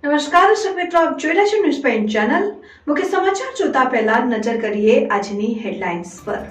નમસ્કાર દર્શક મિત્રો, આપ જોઈ રહ્યા છો ન્યૂઝ પોઈન્ટ ચેનલ। મુખ્ય સમાચાર જોતા પહેલા નજર કરીએ આજની હેડલાઇન્સ પર।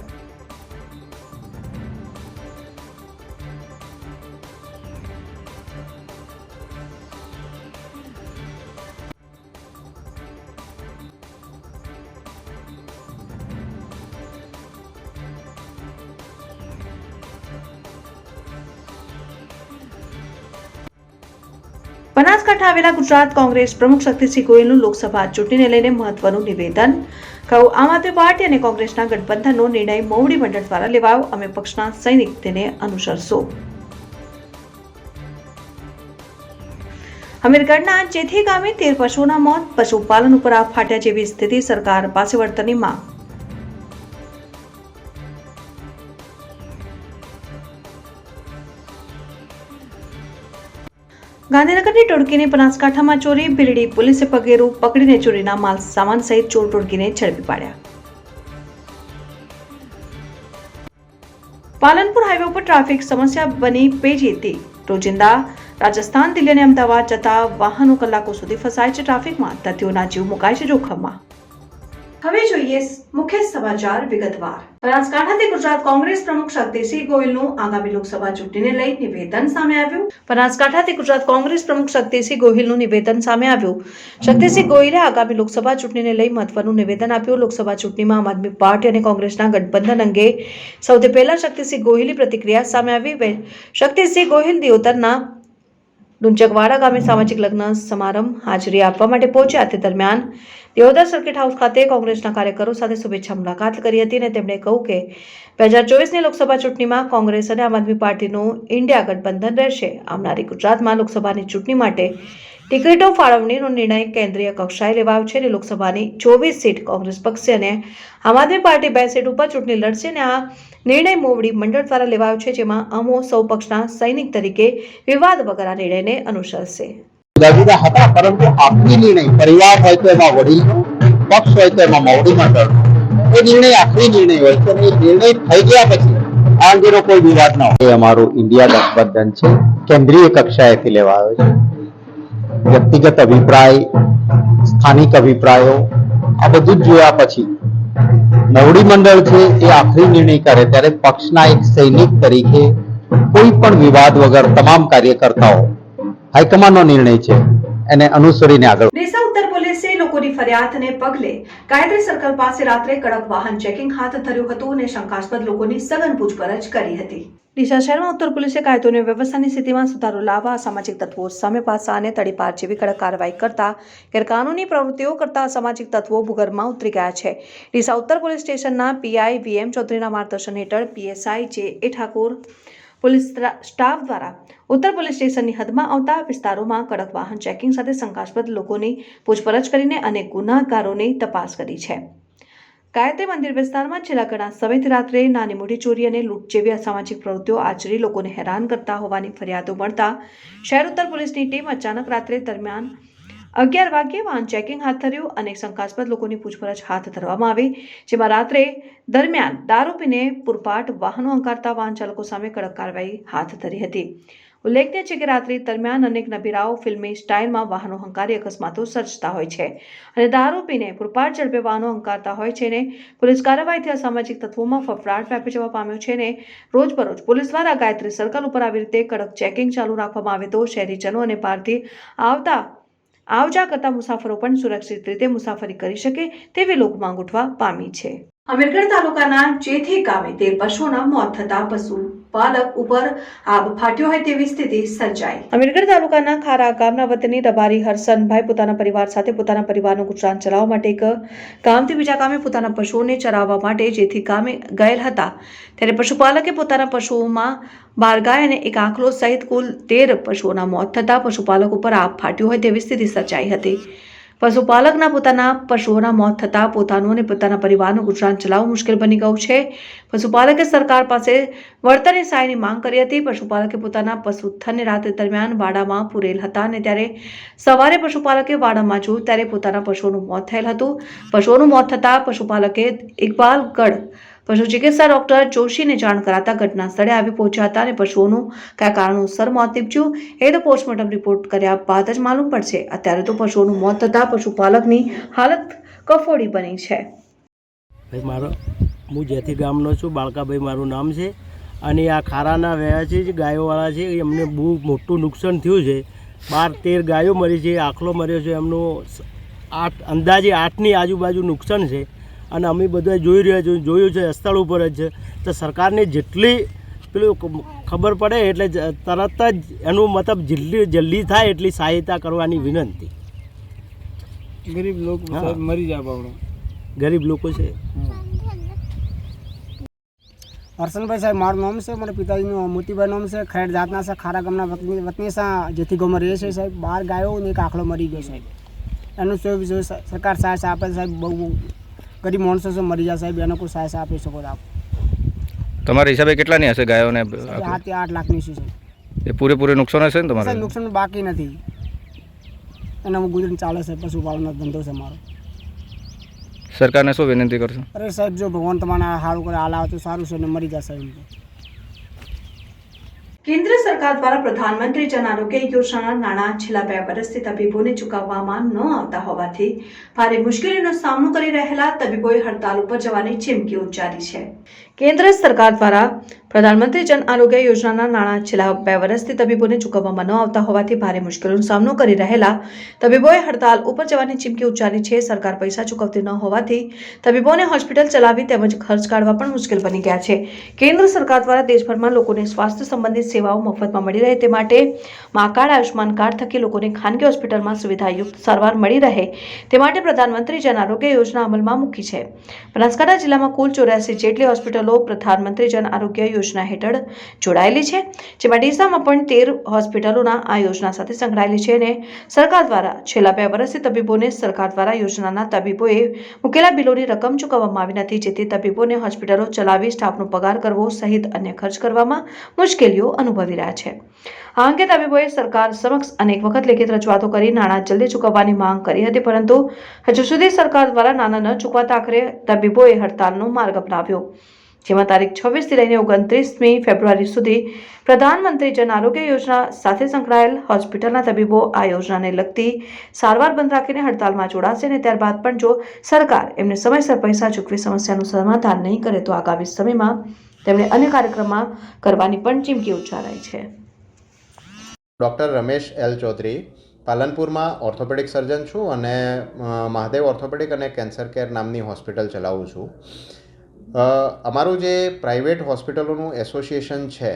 બનાસકાંઠા આવેલા ગુજરાત કોંગ્રેસ પ્રમુખ શક્તિસિંહ ગોહિલનું લોકસભા ચૂંટણીને લઈને મહત્વનું નિવેદન। કહ્યું, આમ આદમી પાર્ટી અને કોંગ્રેસના ગઠબંધનનો નિર્ણય મોવડી મંડળ દ્વારા લેવાયો। અમે પક્ષના સૈનિક તેને અનુસરશું। અમીરગઢના જેથી ગામે 13 પશુઓના મોત, પશુપાલન ઉપર આપ ફાટ્યા જેવી સ્થિતિ, સરકાર પાસે વળતરની માંગ। ગાંધીનગરની ટોળકીને બનાસકાંઠામાં ચોરી, ભીલડી પોલીસે પગેરું પકડીને ચોરીના માલ સામાન સહિત ચોર ટોળકીને ઝડપી પાડ્યા। પાલનપુર હાઈવે પર ટ્રાફિક સમસ્યા બની પેચીતી। રોજિંદા રાજસ્થાન, દિલ્હી અને અમદાવાદ જતા વાહનો કલાકો સુધી ફસાય છે ટ્રાફિકમાં, દર્દીઓના જીવ મુકાય છે જોખમમાં। હવે જોઈએ મુખ્ય સમાચાર વિગતવાર। બનાસકાંઠાથી ગુજરાત કોંગ્રેસ પ્રમુખ શક્તિસિંહ ગોહિલનું આગામી લોકસભા ચૂંટણીને લઈ નિવેદન સામે આવ્યું। બનાસકાંઠાથી ગુજરાત કોંગ્રેસ પ્રમુખ શક્તિસિંહ ગોહિલનું નિવેદન સામે આવ્યું। શક્તિસિંહ ગોહિલે આગામી લોકસભા ચૂંટણીને લઈ મહત્વનું નિવેદન આપ્યું। લોકસભા ચૂંટણીમાં આમ આદમી પાર્ટી અને કોંગ્રેસના ગઠબંધન અંગે સૌથી પહેલા શક્તિસિંહ ગોહિલની પ્રતિક્રિયા સામે આવી। શક્તિસિંહ ગોહિલ દિયોતરના ડુંચકવાડા ગામે સામાજિક લગ્ન સમારંભ હાજરી આપવા માટે પહોંચ્યા। તે દરમિયાન દિયોદર સર્કિટ હાઉસ ખાતે કોંગ્રેસના કાર્યકરો સાથે શુભેચ્છા મુલાકાત કરી હતી અને તેમણે કહ્યું કે 2024ની લોકસભા ચૂંટણીમાં કોંગ્રેસ અને આમ આદમી પાર્ટીનું ઇન્ડિયા ગઠબંધન રહેશે। આવનારી ગુજરાતમાં લોકસભાની ચૂંટણી માટે ટિકિટો ફાળવણીનો નિર્ણય કેન્દ્રીય કક્ષાએ લેવાયો છે અને લોકસભાની 24 સીટ કોંગ્રેસ પક્ષ અને આમ આદમી પાર્ટી 2 સીટ ઉપર ચૂંટણી લડશે અને આ નિર્ણય મોવડી મંડળ દ્વારા લેવાયો છે, જેમાં અમો સૌ પક્ષના સૈનિક તરીકે વિવાદ વગર આ નિર્ણયને અનુસરશે। જુદા હતા, પરંતુ આખરી નિર્ણય પરિવાર હોય તો એમાં વડીલ, પક્ષ હોય તો એમાં મોવડી મંડળ, એ નિર્ણય આખરી નિર્ણય હોય છે અને એ નિર્ણય થઈ ગયા પછી આ અંગેનો કોઈ વિવાદ ન હોય। અમારું ઇન્ડિયા ગઠબંધન છે, કેન્દ્રીય કક્ષાએથી લેવાયો છે। વ્યક્તિગત અભિપ્રાય, સ્થાનિક અભિપ્રાયો આ બધું જ જોયા પછી મોવડી મંડળ છે એ આખરી નિર્ણય કરે ત્યારે પક્ષના એક સૈનિક તરીકે કોઈ પણ વિવાદ વગર તમામ કાર્યકર્તાઓ હાઈકમાન્ડનો નિર્ણય છે એને અનુસરીને આગળ। ડીસા ઉત્તર પોલીસે લોકોની ફરિયાદને પગલે ગાયત્રી સર્કલ પાસે રાત્રે કડક વાહન ચેકિંગ હાથ ધર્યું હતું અને શંકાસ્પદ લોકોની સઘન પૂછપરછ કરી હતી। ડીસા શહેરમાં ઉત્તર પોલીસે કાયદો અને વ્યવસ્થાની સ્થિતિમાં સુધારો લાવવા, અસામાજિક તત્વો સામે પાસા અને તડીપાર જેવી કડક કાર્યવાહી કરતા ગેરકાનૂની પ્રવૃત્તિઓ કરતા અસામાજિક તત્વો ભૂગર્ભમાં ઉતરી ગયા છે। ડીસા ઉત્તર પોલીસ સ્ટેશનના પીઆઈ વીએમ ચૌધરીના માર્ગદર્શન હેઠળ પીએસઆઈ જે એ ઠાકોર પોલીસ સ્ટાફ દ્વારા ઉત્તર પોલીસ સ્ટેશનની હદમાં આવતા વિસ્તારોમાં કડક વાહન ચેકિંગ સાથે શંકાસ્પદ લોકોની પૂછપરછ કરીને અનેક ગુનાગારોની તપાસ કરી છે। ગાયત્રી મંદિર વિસ્તારમાં છેલ્લા ઘણા સમયથી રાત્રે નાની મોટી ચોરી અને લૂંટ જેવી અસામાજિક પ્રવૃત્તિઓ આચરી લોકોને હેરાન કરતા હોવાની ફરિયાદો મળતા શહેર ઉત્તર પોલીસની ટીમ અચાનક રાત્રે દરમિયાન 11 વાગ્યે વાહન ચેકિંગ હાથ ધર્યું અને શંકાસ્પદ લોકોની પૂછપરછ હાથ ધરવામાં આવી, જેમાં રાત્રે દરમિયાન દારૂ પીને પૂરપાટ વાહનો હંકારતા વાહન ચાલકો સામે કડક કાર્યવાહી હાથ ધરી હતી। ઉલ્લેખનીય છે કે રાત્રિ દરમિયાન અનેક નબીરાઓ ફિલ્મી સ્ટાઇલમાં વાહનો હંકારી અકસ્માતો સર્જતા હોય છે અને દારૂ પીને પૂરપાટ ઝડપે વાહનો હંકારતા હોય છે ને પોલીસ કાર્યવાહીથી અસામાજિક તત્વોમાં ફફડાટ વ્યાપી જવા પામ્યો છે ને રોજબરોજ પોલીસ દ્વારા ગાયત્રી સર્કલ ઉપર આવી રીતે કડક ચેકિંગ ચાલુ રાખવામાં આવે તો શહેરીજનો અને બહારથી આવજા કરતા મુસાફરો પણ સુરક્ષિત રીતે મુસાફરી કરી શકે તેવી લોકમાંગ ઉઠવા પામી છે। અમીરગઢ તાલુકાના જેથી ગામે 13 પશુઓના મોત થતા પશુપાલક ઉપર આબ ફાટ્યો હોય તેવી સ્થિતિ સર્જાઈ। અમીરગઢ તાલુકાના ખારા ગામના વતની રબારી હરસનભાઈ પોતાના પરિવાર સાથે પોતાના પરિવારનું ગુજરાન ચલાવવા માટે એક ગામથી બીજા ગામે પોતાના પશુઓને ચરાવવા માટે જેથી ગામે ગયેલ હતા, ત્યારે પશુપાલકે પોતાના પશુઓમાં 12 ગાય અને એક આખલો સહિત કુલ 13 પશુઓના મોત થતા પશુપાલક ઉપર આબ ફાટ્યો હોય તેવી સ્થિતિ સર્જાઈ હતી। પશુપાલકના પોતાના પશુઓના મોત થતા પોતાનું અને પોતાના પરિવારનું ગુજરાન ચલાવવું મુશ્કેલ બની ગયું છે। પશુપાલકે સરકાર પાસે વળતરની સહાયની માંગ કરી હતી। પશુપાલકે પોતાના પશુધનને રાત્રિ દરમિયાન વાડામાં પૂરેલ હતા અને ત્યારે સવારે પશુપાલકે વાડામાં જોયું ત્યારે પોતાના પશુઓનું મોત થયેલ હતું। પશુઓનું મોત થતા પશુપાલકે ઇકબાલગઢ પશુ ચિકિત્સક ડોક્ટર જોશીને જાણ કરાતા ઘટના સ્થળે આવી પહોંચ્યા હતા અને પશુઓનું કયા કારણોસર મોત નીપજ્યું એ તો પોસ્ટમોર્ટમ રિપોર્ટ કર્યા બાદ જ માલુમ પડશે. અત્યારે તો પશુઓનું મોત થતા પશુપાલકની હાલત કફોડી બની છે. ભાઈ હું જેથી ગામનો છું, બાળકાભાઈ મારું નામ છે, અને આ ખારાના રહ્યા છે જે ગાયોવાળા છે એમને બહુ મોટું નુકસાન થયું છે. 12-13 ગાયો મરી છે, આખલો મર્યો છે, એમનું અંદાજે 8ની આજુબાજુ નુકસાન છે. અને અમે બધા જોઈ રહ્યા છીએ, જોયું છે સ્થળ ઉપર જ છે. તો સરકારને જેટલી પેલું ખબર પડે એટલે તરત જ એનું મતલબ જલ્દી થાય એટલી સહાયતા કરવાની વિનંતી. ગરીબ લોકો મરી જાય બાબડો, ગરીબ લોકો છે. હર્ષનભાઈ સાહેબ મારું નામ છે, મારા પિતાજીનું મોતીભાઈ નામ છે, ખેડ જાતના છે, ખારા ગામના વતની છે, જેથી ગામમાં રહે છે સાહેબ. 12 ગાયો ને એક આખલો મરી ગયો સાહેબ. એનું સરકાર સહાય આપે સાહેબ. બહુ ગરીબ માણસો છે, મરી જાય સાહેબ, એનો કોઈ સહાય આપી શકો આપ. તમારા હિસાબે કેટલાની હશે ગાયોને? 7-8 લાખની છે સાહેબ. એ પૂરેપૂરું નુકસાન હશે ને તમારે? સાહેબ નુકસાન બાકી નથી, એના ગુજરાન ચાલે છે, પશુપાલનનો ધંધો છે મારો. સરકારને શું વિનંતી કરશો? અરે સાહેબ જો ભગવાન તમારે સારું કરે, હાલ આવે તો સારું છે, ને મરી જશે એમ તો. કેન્દ્ર સરકાર દ્વારા પ્રધાનમંત્રી જન આરોગ્ય યોજનાના નાણાં છેલ્લા 2 વર્ષથી તબીબોને ચૂકવવામાં ન આવતા હોવાથી ભારે મુશ્કેલીનો સામનો કરી રહેલા તબીબોએ હડતાલ ઉપર જવાની ચીમકી ઉચ્ચારી છે. કેન્દ્ર સરકાર દ્વારા પ્રધાનમંત્રી જન આરોગ્ય યોજનાના નાણાં છેલ્લા 2 વર્ષથી તબીબોને ચૂકવવામાં ન આવતા હોવાથી ભારે મુશ્કેલીનો સામનો કરી રહેલા તબીબોએ હડતાલ ઉપર જવાની ચીમકી ઉચ્ચારી છે. સરકાર પૈસા ચૂકવતી ન હોવાથી તબીબોને હોસ્પિટલ ચલાવવી તેમજ ખર્ચ કાઢવા પણ મુશ્કેલ બની ગયા છે. કેન્દ્ર સરકાર દ્વારા દેશભરમાં લોકોને સ્વાસ્થ્ય સંબંધિત સેવાઓ મફતમાં મળી રહે તે માટે મા કાર્ડ, આયુષ્માન કાર્ડ થકી લોકોને ખાનગી હોસ્પિટલમાં સુવિધાયુક્ત સારવાર મળી રહે તે માટે પ્રધાનમંત્રી જન આરોગ્ય યોજના અમલમાં મૂકી છે. બનાસકાંઠા જિલ્લામાં કુલ 84 જેટલી હોસ્પિટલો પ્રધાનમંત્રી જન આરોગ્ય યોજના હેઠળ જોડાયેલી છે, જેમાં ડીસામાં પણ 13 હોસ્પિટલોના આ યોજના સાથે સંકળાયેલી છે. અને સરકાર દ્વારા છેલ્લા 2 વર્ષથી તબીબોને સરકાર દ્વારા યોજનાના તબીબોએ મૂકેલા બિલોની રકમ ચૂકવવામાં આવી નથી, જેથી તબીબોને હોસ્પિટલો ચલાવી સ્ટાફનો પગાર કરવો સહિત અન્ય ખર્ચ કરવામાં મુશ્કેલીઓ અનુભવી રહ્યા છે. આ અંગે તબીબોએ સરકાર સમક્ષ અનેક વખત લેખિત રજૂઆતો કરી નાણાં જલ્દી ચૂકવવાની માંગ કરી હતી, પરંતુ હજુ સુધી સરકાર દ્વારા નાણાં ન ચૂકવાતા આખરે તબીબોએ હડતાલનો માર્ગ અપનાવ્યો, જેમાં તારીખ 26 થી લઈને 29મી ફેબ્રુઆરી સુધી પ્રધાનમંત્રી જન આરોગ્ય યોજના સાથે સંકળાયેલ હોસ્પિટલના તબીબો આ યોજનાને લગતી સારવાર બંધ રાખીને હડતાલમાં જોડાશે. અને ત્યારબાદ પણ જો સરકાર એમને સમયસર પૈસા ચૂકવી સમસ્યાનું સમાધાન નહીં કરે તો આગામી સમયમાં તેમણે અન્ય કાર્યક્રમમાં કરવાની પણ ચીમકી ઉચ્ચારાઈ છે. ડૉક્ટર રમેશ એલ ચૌધરી, પાલનપુરમાં ઓર્થોપેડિક સર્જન છું અને મહાદેવ ઓર્થોપેડિક અને કેન્સર કેર નામની હોસ્પિટલ ચલાવું છું. અમારું જે પ્રાઇવેટ હોસ્પિટલોનું એસોસિએશન છે,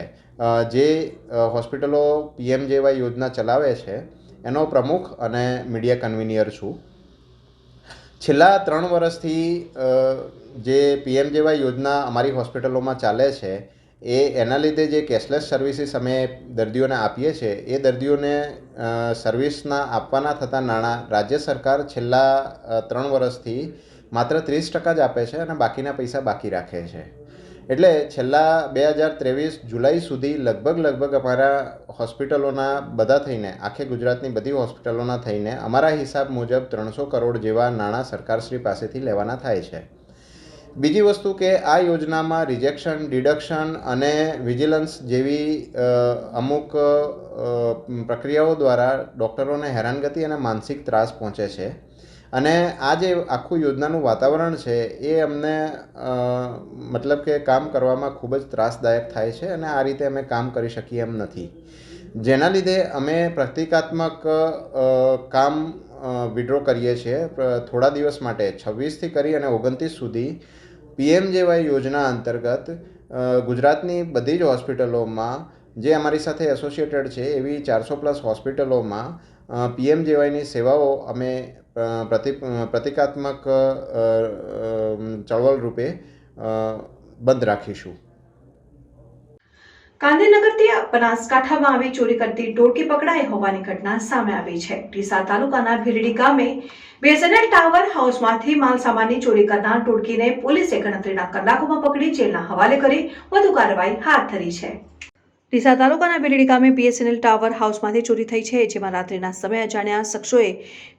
જે હોસ્પિટલો PMJY યોજના ચલાવે છે, એનો પ્રમુખ અને મીડિયા કન્વીનિયર છું. છેલ્લા 3 વર્ષથી જે PMJY યોજના અમારી હોસ્પિટલોમાં ચાલે છે એના લીધે જે કેશલેસ સર્વિસીસ અમે દર્દીઓને આપીએ છીએ એ દર્દીઓને સર્વિસના આપવાના થતા નાણાં રાજ્ય સરકાર છેલ્લા 3 વર્ષથી માત્ર 30% જ આપે છે અને બાકીના પૈસા બાકી રાખે છે. એટલે છેલ્લા 2023 જુલાઈ સુધી લગભગ અમારા હોસ્પિટલોના બધા થઈને, આખે ગુજરાતની બધી હોસ્પિટલોના થઈને અમારા હિસાબ મુજબ 300 કરોડ જેવા નાણાં સરકારશ્રી પાસેથી લેવાના થાય છે. બીજી વસ્તુ કે આ યોજનામાં રિજેક્શન, ડિડક્શન અને વિજિલન્સ જેવી અમુક પ્રક્રિયાઓ દ્વારા ડૉક્ટરોને હેરાનગતિ અને માનસિક ત્રાસ પહોંચે છે. અને આ જે આખું યોજનાનું વાતાવરણ છે એ અમને મતલબ કે કામ કરવામાં ખૂબ જ ત્રાસદાયક થાય છે અને આ રીતે અમે કામ કરી શકીએ એમ નથી, જેના લીધે અમે પ્રતિકાત્મક કામ વિડ્રો કરીએ છીએ. થોડા દિવસ માટે 26થી કરી અને 29 સુધી PMJY યોજના અંતર્ગત ગુજરાતની બધી જ હોસ્પિટલોમાં જે અમારી સાથે એસોસિએટેડ છે એવી 400+ હોસ્પિટલોમાં PMJYની સેવાઓ અમે પ્રતિકાત્મક ચળવળ રૂપે બંધ રાખીશું. ગાંધીનગરથી બનાસકાંઠામાં આવી ચોરી કરતી ટોળકી પકડાઈ હોવાની ઘટના સામે આવી છે. ડીસા તાલુકાના ભીલડી ગામે BSNL ટાવર હાઉસમાંથી માલ સામાનની ચોરી કરનાર ટોળકીને પોલીસે ગણતરીના કલાકોમાં પકડી જેલના હવાલે કરી વધુ કાર્યવાહી હાથ ધરી છે. ડીસા તાલુકાના ભીલડી ગામે BSNL ટાવર હાઉસમાંથી ચોરી થઈ છે, જેમાં રાત્રિના સમયે અજાણ્યા શખ્સોએ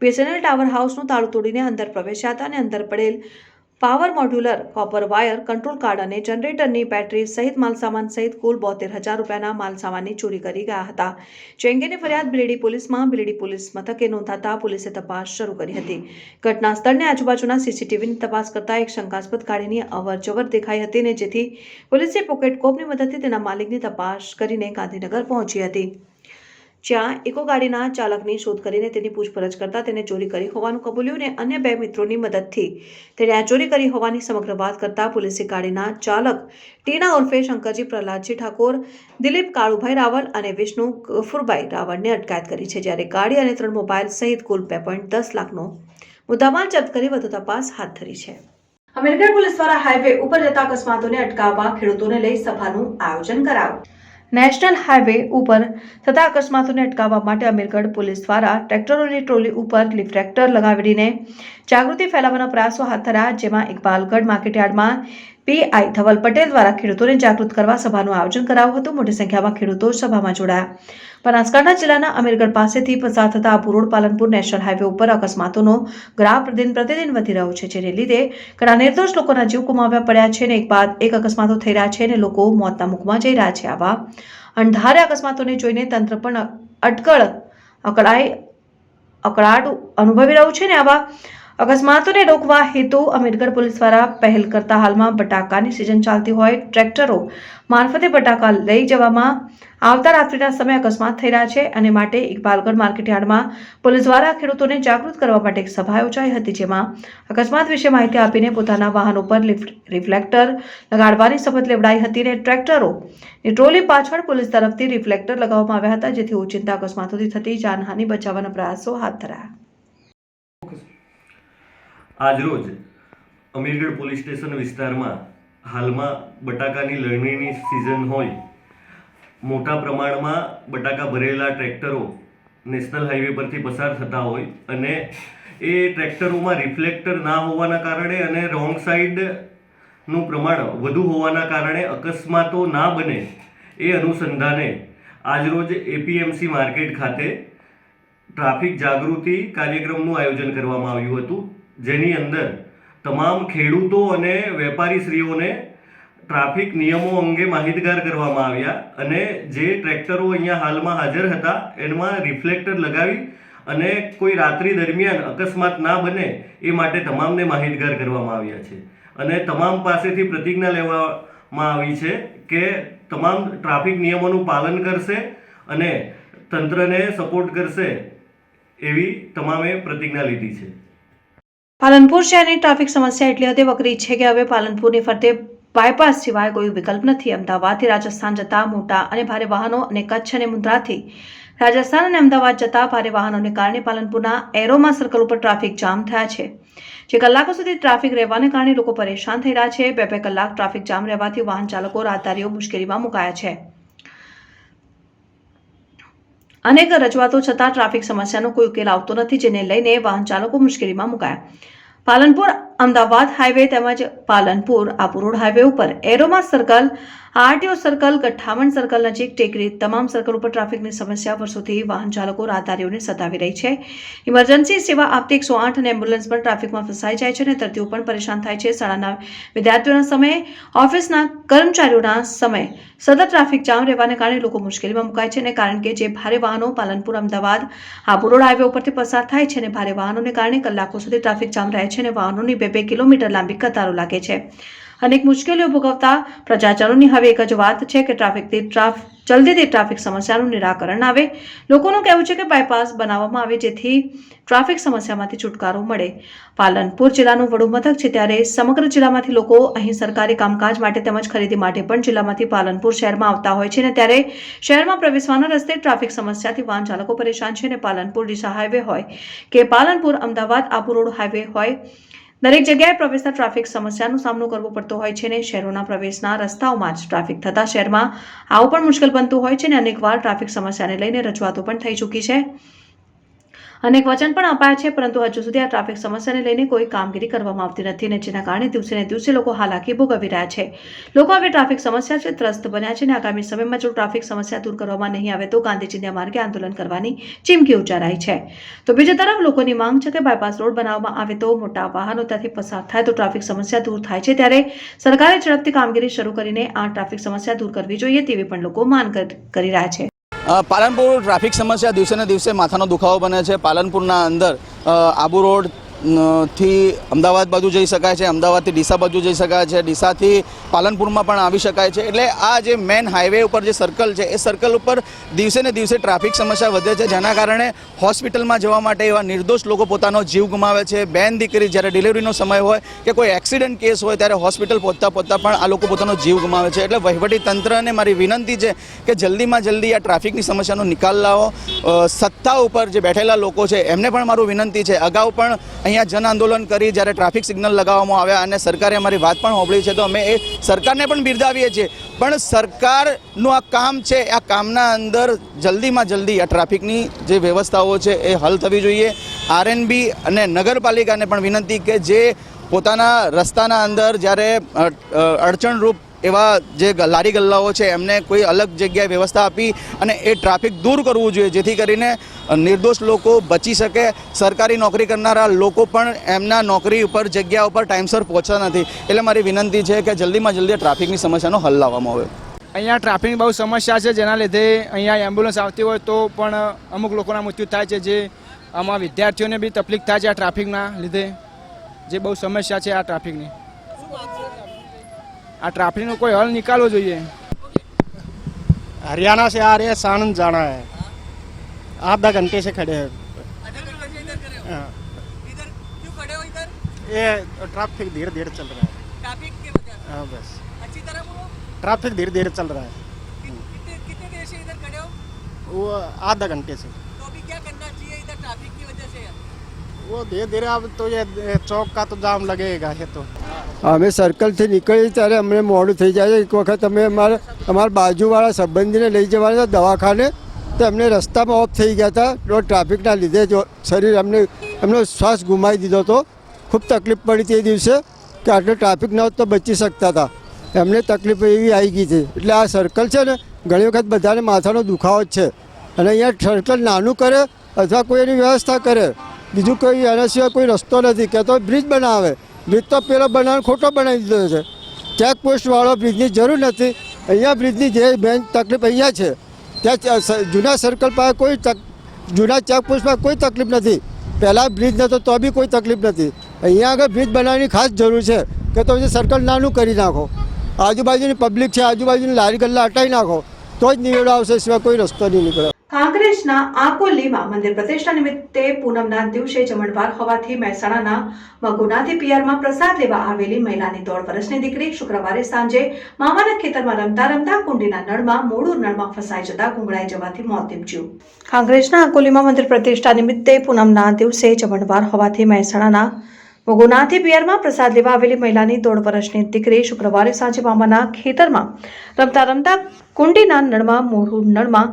BSNL ટાવર હાઉસનું તાળું તોડીને અંદર પ્રવેશ્યા હતા અને અંદર પડેલ power modular, copper wire, control card અને જનરેટરની બેટરી સહિત માલસામાન સહિત કુલ 72,000 રૂપિયાના માલસામાનની ચોરી કરી ગયા હતા. જે અંગેની ફરિયાદ બિલડી પોલીસમાં બિલડી પોલીસ મથકે નોંધાતા પોલીસે તપાસ શરૂ કરી હતી. ઘટના સ્થળને આજુબાજુના સીસીટીવીની તપાસ કરતા એક શંકાસ્પદ ગાડીની અવરજવર દેખાઈ હતી ને જેથી પોલીસે પોકેટ કોપની મદદથી તેના માલિકની તપાસ કરીને ગાંધીનગર પહોંચી હતી. જ્યાં ઇકો ગાડીના ચાલકની શોધ કરીને તેની પૂછપરછ કરતા તેને ચોરી કરી હોવાનું કબૂલ્યું અને અન્ય 2 મિત્રોની મદદથી તેણે આ ચોરી કરી હોવાની સમગ્ર વાત કરતા પોલીસે ગાડીના ચાલક ટીના ઉર્ફે શંકરજી પ્રહલાદજી ઠાકોર, દિલીપ કાળુભાઈ રાવલ અને વિષ્ણુ ગફુરભાઈ રાવળને અટકાયત કરી છે. જ્યારે ગાડી અને 3 મોબાઈલ સહિત કુલ 2.10 લાખનો મુદ્દામાલ જપ્ત કરી વધુ તપાસ હાથ ધરી છે. અમીરગઢ પોલીસ દ્વારા હાઈવે ઉપર જતા અકસ્માતોને અટકાવવા ખેડૂતોને લઈ સભાનું આયોજન કરાયું. નેશનલ હાઈવે ઉપર થતા અકસ્માતોને અટકાવવા માટે અમીરગઢ પોલીસ દ્વારા ટ્રેક્ટરોની ટ્રોલી ઉપર રિફ્લેક્ટર લગાવીને જાગૃતિ ફેલાવવાના પ્રયાસો હાથ ધર્યા. જેમાં ઇકબાલગઢ માર્કેટયાર્ડમાં પીઆઈ ધવલ પટેલ દ્વારા ખેડૂતોને જાગૃત કરવા સભાનું આયોજન કરાયું હતું. મોટી સંખ્યામાં ખેડૂતો સભામાં જોડાયા. બનાસકાંઠા જિલ્લાના અમીરગઢ પાસેથી પસાર થતા Abu road Palanpur national highway ઉપર અકસ્માતોનો ગ્રાફ પ્રતિદિન વધી રહ્યો છે. જેને લીધે ઘણા નિર્દોષ લોકોના જીવ ગુમાવ્યા પડ્યા છે અને એક બાદ એક અકસ્માતો થઈ રહ્યા છે અને લોકો મોતના મુખમાં જઈ રહ્યા છે. આવા અણધાર્યા અકસ્માતોને જોઈને તંત્ર પણ અકળાટ અનુભવી રહ્યું છે અને આવા અકસ્માતોને રોકવા હેતુ અમીરગઢ પોલીસ દ્વારા પહેલ કરતા હાલમાં બટાકાની સિઝન ચાલતી હોય ટ્રેક્ટરો મારફતે બટાકા લઈ જવામાં આવતા રાત્રિના સમયે અકસ્માત થઈ રહ્યા છે અને માટે ઇકબાલગઢ માર્કેટયાર્ડમાં પોલીસ દ્વારા ખેડૂતોને જાગૃત કરવા માટે એક સભા યોજાઈ હતી. જેમાં અકસ્માત વિશે માહિતી આપીને પોતાના વાહનો પર રિફ્લેક્ટર લગાડવાની શપથ લેવડાઈ હતી અને ટ્રેક્ટરોની ટ્રોલી પાછળ પોલીસ તરફથી રિફ્લેક્ટર લગાવવામાં આવ્યા હતા. જેથી ઓચિંતા અકસ્માતોથી થતી જાનહાનિ બચાવવાના પ્રયાસો હાથ ધરાયા. આજરોજ અમીરગઢ પોલીસ સ્ટેશન વિસ્તારમાં હાલમાં બટાકાની લણણીની સિઝન હોય મોટા પ્રમાણમાં બટાકા ભરેલા ટ્રેક્ટરો નેશનલ હાઈવે પરથી પસાર થતા હોય અને એ ટ્રેક્ટરોમાં રિફ્લેક્ટર ના હોવાના કારણે અને રોંગ સાઈડનું પ્રમાણ વધુ હોવાના કારણે અકસ્માતો ના બને એ અનુસંધાને આજરોજ એપીએમસી માર્કેટ ખાતે ટ્રાફિક જાગૃતિ કાર્યક્રમનું આયોજન કરવામાં આવ્યું હતું. જેની અંદર તમામ ખેડૂતો અને વેપારીશ્રીઓને ટ્રાફિક નિયમો અંગે માહિતગાર કરવામાં આવ્યા અને જે ટ્રેક્ટરો અહીંયા હાલમાં હાજર હતા એમાં રિફ્લેક્ટર લગાવી અને કોઈ રાત્રિ દરમિયાન અકસ્માત ના બને એ માટે તમામને માહિતગાર કરવામાં આવ્યા છે અને તમામ પાસેથી પ્રતિજ્ઞા લેવામાં આવી છે કે તમામ ટ્રાફિક નિયમોનું પાલન કરશે અને તંત્રને સપોર્ટ કરશે એવી તમામે પ્રતિજ્ઞા લીધી છે. પાલનપુર શહેરની ટ્રાફિક સમસ્યા એટલી હદે વકરી છે કે હવે પાલનપુરની ફરતે બાયપાસ સિવાય કોઈ વિકલ્પ નથી. અમદાવાદથી રાજસ્થાન જતા મોટા અને ભારે વાહનો અને કચ્છ અને મુન્દ્રાથી રાજસ્થાન અને અમદાવાદ જતા ભારે વાહનોને કારણે પાલનપુરના એરોમા સર્કલ ઉપર ટ્રાફિક જામ થયા છે. જે કલાકો સુધી ટ્રાફિક રહેવાને કારણે લોકો પરેશાન થઈ રહ્યા છે. 2-2 કલાક ટ્રાફિક જામ રહેવાથી વાહન ચાલકો રાહદારીઓ મુશ્કેલીમાં મુકાયા છે. અનેક રજૂઆતો છતાં ટ્રાફિક સમસ્યાનો કોઈ ઉકેલ આવતો નથી. જેને લઈને વાહન ચાલકો મુશ્કેલીમાં મુકાયા. પાલનપુર અમદાવાદ હાઈવે તેમજ પાલનપુર આબુ રોડ હાઈવે ઉપર aroma circle, RTO circle, Gathaman circle નજીક ટેકરી તમામ સર્કલ ઉપર ટ્રાફિકની સમસ્યા વર્ષોથી વાહન ચાલકો રાહદારીઓને સતાવી રહી છે. ઇમરજન્સી સેવા આપતી 108 અને એમ્બ્યુલન્સ પણ ટ્રાફિકમાં ફસાઈ જાય છે અને દર્દીઓ પણ પરેશાન થાય છે. શાળાના વિદ્યાર્થીઓના સમયે, ઓફિસના કર્મચારીઓના સમયે સતત ટ્રાફિક જામ રહેવાને કારણે લોકો મુશ્કેલીમાં મુકાય છે અને કારણ કે જે ભારે વાહનો પાલનપુર અમદાવાદ આબુ રોડ હાઈવે ઉપરથી પસાર થાય છે અને ભારે વાહનોને કારણે કલાકો સુધી ટ્રાફિક જામ રહે છે અને વાહનોની 2-2 કિલોમીટર લાંબી કતારો લાગે છે. અનેક મુશ્કેલીઓ ભોગવતા પ્રજાજનોની હવે એક જ વાત છે કે જલ્દીથી ટ્રાફિક સમસ્યાનું નિરાકરણ આવે. લોકોનું કહેવું છે કે બાયપાસ બનાવવામાં આવે જેથી ટ્રાફિક સમસ્યામાંથી છુટકારો મળે. પાલનપુર જિલ્લાનું વડું મથક છે ત્યારે સમગ્ર જિલ્લામાંથી લોકો અહીં સરકારી કામકાજ માટે તેમજ ખરીદી માટે પણ જિલ્લામાંથી પાલનપુર શહેરમાં આવતા હોય છે અને ત્યારે શહેરમાં પ્રવેશવાના રસ્તે ટ્રાફિક સમસ્યાથી વાહન ચાલકો પરેશાન છે અને પાલનપુર ડીસા હાઈવે હોય કે પાલનપુર અમદાવાદ આબુ રોડ હાઈવે હોય દરેક જગ્યાએ પ્રવેશતા ટ્રાફિક સમસ્યાનો સામનો કરવો પડતો હોય છે અને શહેરોના પ્રવેશના રસ્તાઓમાં જ ટ્રાફિક થતા શહેરમાં આવું પણ મુશ્કેલ બનતું હોય છે અને અનેકવાર ટ્રાફિક સમસ્યાને લઈને રજૂઆતો પણ થઈ ચૂકી છે. અનેક વચન પણ અપાયા છે, પરંતુ હજુ સુધી આ ટ્રાફિક સમસ્યાને લઈને કોઈ કામગીરી કરવામાં આવતી નથી અને જેના કારણે દિવસે ને દિવસે લોકો હાલાકી ભોગવી રહ્યા છે. લોકો હવે ટ્રાફિક સમસ્યાથી ત્રસ્ત બન્યા છે અને આગામી સમયમાં જો ટ્રાફિક સમસ્યા દૂર કરવામાં નહીં આવે તો ગાંધી ચિંધ્યા માર્ગે આંદોલન કરવાની ચીમકી ઉચ્ચારાઈ છે. તો બીજી તરફ લોકોની માંગ છે કે બાયપાસ રોડ બનાવવામાં આવે તો મોટા વાહનો ત્યાંથી પસાર થાય તો ટ્રાફિક સમસ્યા દૂર થાય છે. ત્યારે સરકારે ઝડપથી કામગીરી શરૂ કરીને આ ટ્રાફિક સમસ્યા દૂર કરવી જોઈએ તેવી પણ લોકો માંગ કરી રહ્યા છે. પાલનપુર ટ્રાફિક સમસ્યા દિવસે ને દિવસે માથાનો દુખાવો બને છે. પાલનપુરના અંદર આબુ રોડ થી અમદાવાદ બાજુ જઈ શકાય છે, અમદાવાદથી ડીસા બાજુ જઈ શકાય છે, ડીસાથી પાલનપુરમાં પણ આવી શકાય છે. એટલે આ જે મેન હાઈવે ઉપર જે સર્કલ છે એ સર્કલ ઉપર દિવસે ને દિવસે ટ્રાફિક સમસ્યા વધે છે, જેના કારણે હોસ્પિટલમાં જવા માટે એવા નિર્દોષ લોકો પોતાનો જીવ ગુમાવે છે. બેન દીકરી જ્યારે ડિલિવરીનો સમય હોય કે કોઈ એક્સિડન્ટ કેસ હોય ત્યારે હોસ્પિટલ પહોંચતા પણ આ લોકો પોતાનો જીવ ગુમાવે છે. એટલે વહીવટી તંત્રને મારી વિનંતી છે કે જલ્દીમાં જલ્દી આ ટ્રાફિકની સમસ્યાનો નિકાલ લાવો. સત્તા ઉપર જે બેઠેલા લોકો છે એમને પણ મારું વિનંતી છે. અગાઉ પણ અહીંયા જન આંદોલન કરી જ્યારે ટ્રાફિક સિગ્નલ લગાવવામાં આવ્યા અને સરકારે અમારી વાત પણ સાંભળી છે, તો અમે એ સરકારને પણ બિરદાવીએ છીએ. પણ સરકારનું આ કામ છે, આ કામના અંદર જલ્દીમાં જલ્દી આ ટ્રાફિકની જે વ્યવસ્થાઓ છે એ હલ થવી જોઈએ. આરએનબી અને નગરપાલિકાને પણ વિનંતી કે જે પોતાના રસ્તાના અંદર જ્યારે અડચણરૂપ એવા જે લારી ગલ્લાઓ છે એમને કોઈ અલગ જગ્યાએ વ્યવસ્થા આપી અને એ ટ્રાફિક દૂર કરવું જોઈએ, જેથી કરીને નિર્દોષ લોકો બચી શકે. સરકારી નોકરી કરનારા લોકો પણ એમના નોકરી ઉપર જગ્યા ઉપર ટાઈમસર પહોંચતા નથી. એટલે મારી વિનંતી છે કે જલ્દીમાં જલ્દી ટ્રાફિકની સમસ્યાનો હલ લાવવામાં આવે. અહીંયા ટ્રાફિકની બહુ સમસ્યા છે, જેના લીધે અહીંયા એમ્બ્યુલન્સ આવતી હોય તો પણ અમુક લોકોના મૃત્યુ થાય છે. જે આમાં વિદ્યાર્થીઓને બી તકલીફ થાય છે આ ટ્રાફિકના લીધે. જે બહુ સમસ્યા છે આ ટ્રાફિકની. આ ट्रैफिक को कोई हल निकालो જોઈએ. हरियाणा से आ रहे हैं, सानंद जाना है, आधा घंटे से खड़े हैं. इधर क्यों खड़े हो? इधर ये ट्रैफिक धीरे धीरे चल रहा है. ट्रैफिक के वजह से? हाँ बस अच्छी तरह बोलो. ट्रैफिक धीरे धीरे चल रहा है. कितने देर से इधर खड़े हो? वो आधा घंटे से. तो अभी क्या करना चाहिए इधर ट्रैफिक की वजह से? वो धीरे धीरे अब तो ये चौक का तो जाम लगेगा. ये तो અમે સર્કલથી નીકળીએ ત્યારે અમને મોડું થઈ જાય છે. એક વખત અમે અમારા બાજુવાળા સંબંધીને લઈ જવાના હતા દવાખાને, તો એમને રસ્તામાં ઓફ થઈ ગયા હતા. તો ટ્રાફિકના લીધે જો શરીર એમનો શ્વાસ ગુમાવી દીધો હતો. ખૂબ તકલીફ પડી તે દિવસે કે આટલો ટ્રાફિક ન હોત તો બચી શકતા હતા. એમને તકલીફ એવી આવી ગઈ છે. એટલે આ સર્કલ છે ને ઘણી વખત બધાને માથાનો દુખાવો જ છે. અને અહીંયા સર્કલ નાનું કરે અથવા કોઈ એની વ્યવસ્થા કરે, બીજું કોઈ એના સિવાય કોઈ રસ્તો નથી. કે તો બ્રિજ બનાવે. બ્રિજ તો પેલો બનાવવાનો ખોટો બનાવી દીધો છે. ચેકપોસ્ટવાળો બ્રિજની જરૂર નથી. અહીંયા બ્રિજની જે મેન તકલીફ અહીંયા છે, ત્યાં જૂના સર્કલ પાસે કોઈ જૂના ચેકપોસ્ટમાં કોઈ તકલીફ નથી. પહેલાં બ્રિજ નહોતો તો બી કોઈ તકલીફ નથી. અહીંયા આગળ બ્રિજ બનાવવાની ખાસ જરૂર છે કે તો પછી સર્કલ નાનું કરી નાખો. આજુબાજુની પબ્લિક છે, આજુબાજુની લારી ગલ્લા હટાવી નાખો તો જ નિવેડો આવશે, સિવાય કોઈ રસ્તો નહીં નીકળે. કાંકરેજના આકોલીમાં મંદિર પ્રતિષ્ઠા નિમિત્તે પૂનમના દિવસે જમણવાર હોવાથી મહેસાણાના મગુનાથી પિયરમાં પ્રસાદ લેવા આવેલી મહિલાની 3 વર્ષની દીકરી શુક્રવારે સાંજે મામાના ખેતરમાં રમતા રમતા કુંડીના નળમાં મોડું નળમાં ફસાઈ જતા ગુંગળાઈ જવાથી મોત નીપજ્યું. કાંકરેજના આકોલીમાં મંદિર પ્રતિષ્ઠા નિમિત્તે પૂનમના દિવસે જમણવાર હોવાથી મહેસાણાના મગુનાથી પિયરમાં પ્રસાદ લેવા આવેલી મહિલાની 3 વર્ષની દીકરી શુક્રવારે સાંજે મામાના ખેતરમાં રમતા રમતા કુંડીના નળમાં મોડું નળમાં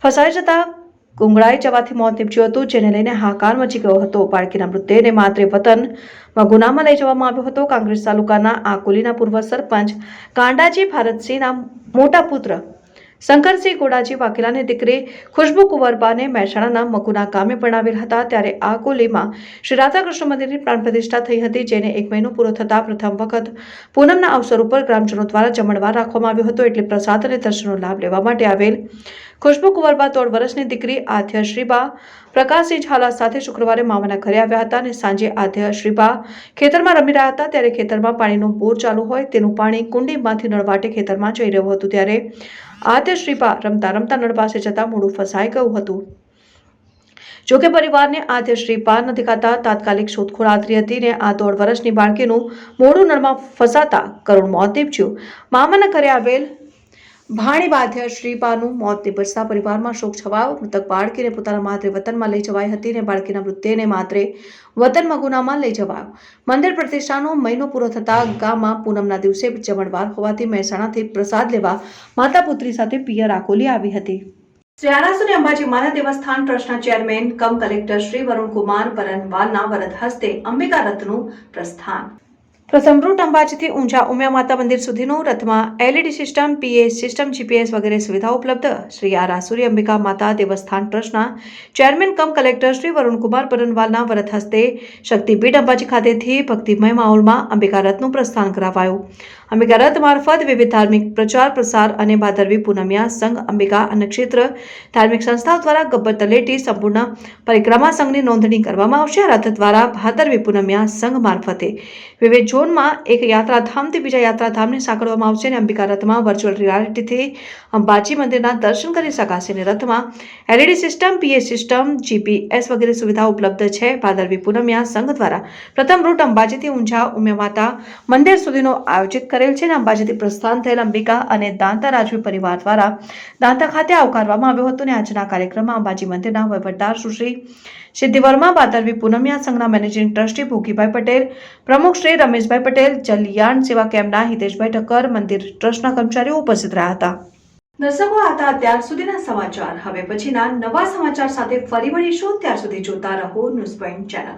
ફસાઈ જતા ગુંગળાઈ જવાથી મોત નીપજ્યું હતું, જેને લઈને હાહાકાર મચી ગયો હતો. બાળકીના મૃતદેહને માતૃ વતન મગુનામાં લઈ જવામાં આવ્યો હતો. કાંકરેજ તાલુકાના આકોલીના પૂર્વ સરપંચ કાંડાજી ભારતસિંહના મોટા પુત્ર શંકરસિંહ ગોડાજી વાઘેલાની દીકરી ખુશ્બુ કુંવરબાને મહેસાણાના મગુના ગામે પરણાવેલ હતા. ત્યારે આકોલીમાં શ્રી રાધાકૃષ્ણ મંદિરની પ્રાણ પ્રતિષ્ઠા થઈ હતી, જેને 1 મહિનો પૂરો થતા પ્રથમ વખત પૂનમના અવસર ઉપર ગ્રામજનો દ્વારા જમણવાર રાખવામાં આવ્યો હતો. એટલે પ્રસાદ અને દર્શનનો લાભ લેવા માટે આવેલ ખુશ્બુ કુંવરબા 3 વર્ષની દીકરી આધ્યશ્રીબા પ્રકાશસિંહ ઝાલા સાથે શુક્રવારે મામાના ઘરે આવ્યા હતા અને સાંજે આધ્યશ્રીબા ખેતરમાં રમી રહ્યા હતા. ત્યારે ખેતરમાં પાણીનો બોર ચાલુ હોય તેનું પાણી કુંડીમાંથી નળ વાટે ખેતરમાં જઈ રહ્યું હતું. ત્યારે આધ્યશ્રીબા રમતા રમતા નળ પાસે જતા મોડું ફસાઈ ગયું હતું. જોકે પરિવારને આધ્યશ્રીબા ન દેખાતા તાત્કાલિક શોધખોળ આદરી હતી ને આ 3 વર્ષની બાળકીનું મોડું નળમાં ફસાતા કરુણ મોત નીપજ્યું. મામાના ઘરે આવેલ ભાણી આધ્યશ્રીબાનું મોત નીપજતા પરિવારમાં શોક છવાયો. મૃતક બાળકીને પોતાના માતૃ વતનમાં લઈ જવાઈ હતી અને બાળકીના મૃતદેહને માતૃ વતન મગુનામાં લઈ જવાયો. મંદિર પ્રતિષ્ઠાનો મહિનો પૂરો થતા ગામમાં પૂનમના દિવસે જમણવાર હોવાથી મહેસાણાથી પ્રસાદ લેવા માતા પુત્રી સાથે પિયર આકોલી આવી હતી. શ્રી આરાસુરી અંબાજી માના દેવસ્થાન ટ્રસ્ટના chairman cum collector Shri Varunkumar પરનવાલના વરદ હસ્તે અંબિકા રથનું પ્રસ્થાન. પ્રથમ રૂટ અંબાજીથી ઊંઝા ઉમિયા માતા મંદિર સુધીનું રથમાં LED system, PA system, GPS વગેરે સુવિધાઓ ઉપલબ્ધ. શ્રી આરાસુરી અંબિકા માતા દેવસ્થાન ટ્રસ્ટના chairman cum collector Shri Varunkumar પરનવાલના વરદ હસ્તે શક્તિપીઠ અંબાજી ખાતેથી ભક્તિમય માહોલમાં અંબિકા રથનું પ્રસ્થાન કરાવાયું. અંબિકા રથ મારફત વિવિધ ધાર્મિક પ્રચાર પ્રસાર અને ભાદરવી પૂનમિયા સંઘ અંબિકા અન્નક્ષેત્ર ધાર્મિક સંસ્થાઓ દ્વારા ગબ્બર તલેટી સંપૂર્ણ પરિક્રમા સંઘની નોંધણી કરવામાં આવશે. આ રથ દ્વારા ભાદરવી પૂનમિયા સંઘ મારફતે વિવિધ ઝોનમાં એક યાત્રાધામથી બીજા યાત્રાધામને સાંકળવામાં આવશે અને અંબિકા રથમાં વર્ચ્યુઅલ રિયાલિટીથી અંબાજી મંદિરના દર્શન કરી શકાશે અને રથમાં LED system, PA system, GPS વગેરે સુવિધાઓ ઉપલબ્ધ છે. ભાદરવી પૂનમિયા સંઘ દ્વારા પ્રથમ રૂટ અંબાજીથી ઊંઝા ઉમિયા માતા મંદિર સુધીનો આયોજિત કરેલ છે અને અંબાજીથી પ્રસ્થાન થયેલ અંબિકા અને દાંતા રાજવી પરિવાર દ્વારા દાંતા ખાતે આવકારવામાં આવ્યો હતો અને આજના કાર્યક્રમમાં અંબાજી મંદિરના વહીવટદાર સુશ્રી સિદ્ધિ વર્મા, ભાદરવી પૂનમિયા સંઘના મેનેજિંગ ટ્રસ્ટી ભોગીભાઈ પટેલ, પ્રમુખ શ્રી રમેશભાઈ પટેલ, જલિયાણ સેવા કેમ્પના હિતેશભાઈ ઠક્કર, મંદિર ટ્રસ્ટના કર્મચારીઓ ઉપસ્થિત રહ્યા હતા. દર્શકો, આ હતા અત્યાર સુધીના સમાચાર. હવે પછીના નવા સમાચાર સાથે ફરી મળીશું. ત્યાર સુધી જોતા રહો ન્યૂઝ પોઈન્ટ ચેનલ.